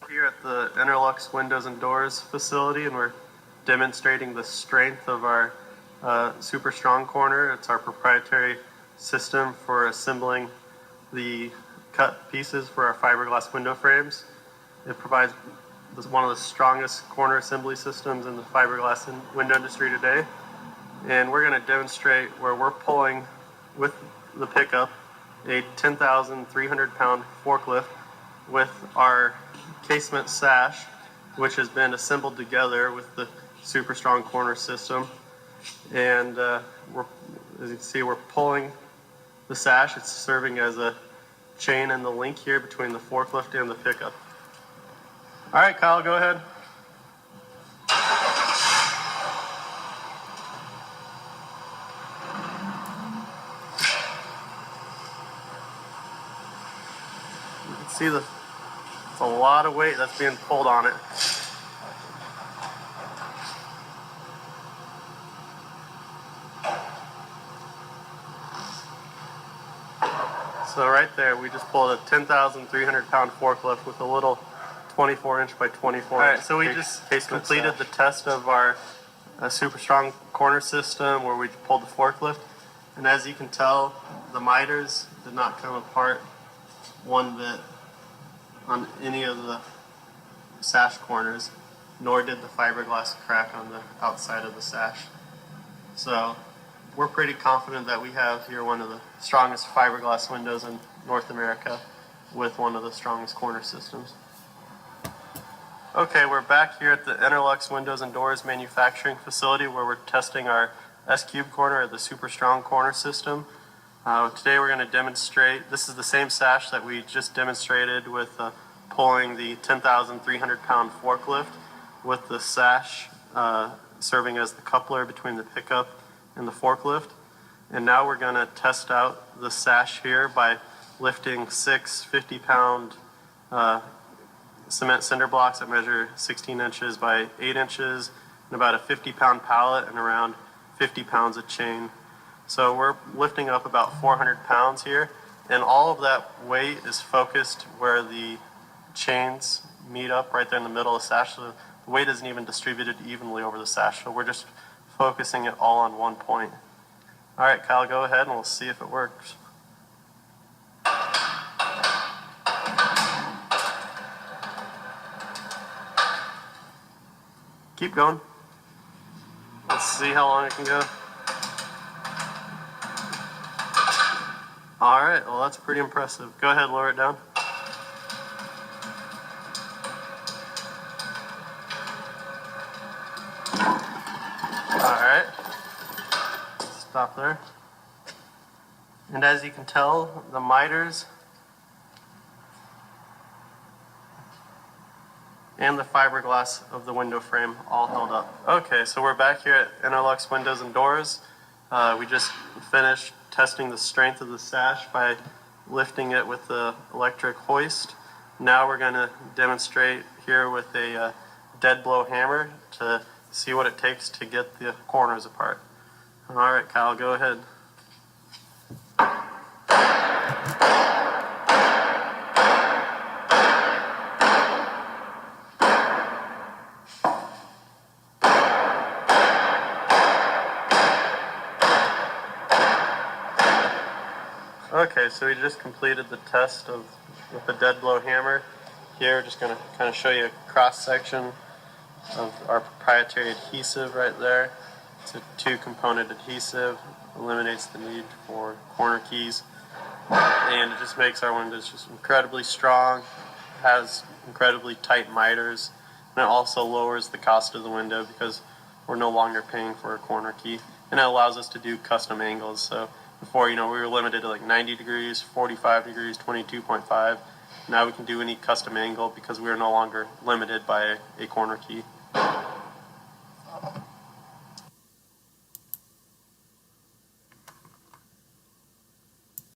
Here at the EnerLux Windows and Doors facility, and we're demonstrating the strength of our super strong corner. It's our proprietary system for assembling the cut pieces for our fiberglass window frames. It provides one of the strongest corner assembly systems in the fiberglass window industry today. And we're going to demonstrate where we're pulling with the pickup a 10,300 pound forklift with our casement sash, which has been assembled together with the super strong corner system. And as you can see, we're pulling the sash. It's serving as a chain and the link here between the forklift and the pickup. All right, Kyle, go ahead. You can see it's a lot of weight that's being pulled on it. So right there, we just pulled a 10,300 pound forklift with a little 24 inch by 24 inch. All right, so we just completed the test of our super strong corner system where we pulled the forklift. And as you can tell, the miters did not come apart one bit on any of the sash corners, nor did the fiberglass crack on the outside of the sash. So we're pretty confident that we have here one of the strongest fiberglass windows in North America with one of the strongest corner systems. Okay, we're back here at the EnerLux Windows and Doors manufacturing facility where we're testing our S-Cube corner, or the super strong corner system. Today we're going to demonstrate, this is the same sash that we just demonstrated with pulling the 10,300 pound forklift with the sash serving as the coupler between the pickup and the forklift. And now we're going to test out the sash here by lifting 6 50-pound cement cinder blocks that measure 16 inches by 8 inches and about a 50-pound pallet and around 50 pounds of chain. So we're lifting up about 400 pounds here, and all of that weight is focused where the chains meet up right there in the middle of the sash. So the weight isn't even distributed evenly over the sash, so we're just focusing it all on one point. All right, Kyle, go ahead and we'll see if it works. Keep going. Let's see how long it can go. All right, well, that's pretty impressive. Go ahead, lower it down. All right, stop there. And as you can tell, the miters and the fiberglass of the window frame all held up. Okay, so we're back here at EnerLux Windows and Doors. We just finished testing the strength of the sash by lifting it with the electric hoist. Now we're going to demonstrate here with a dead blow hammer to see what it takes to get the corners apart. All right, Kyle, go ahead. Okay, so we just completed the test with the dead blow hammer. Here, we're just going to kind of show you a cross section of our proprietary adhesive right there. It's a 2-component adhesive, eliminates the need for corner keys, and it just makes our windows just incredibly strong, has incredibly tight miters, and it also lowers the cost of the window because we're no longer paying for a corner key, and it allows us to do custom angles. So before, we were limited to like 90 degrees, 45 degrees, 22.5. Now we can do any custom angle because we are no longer limited by a corner key.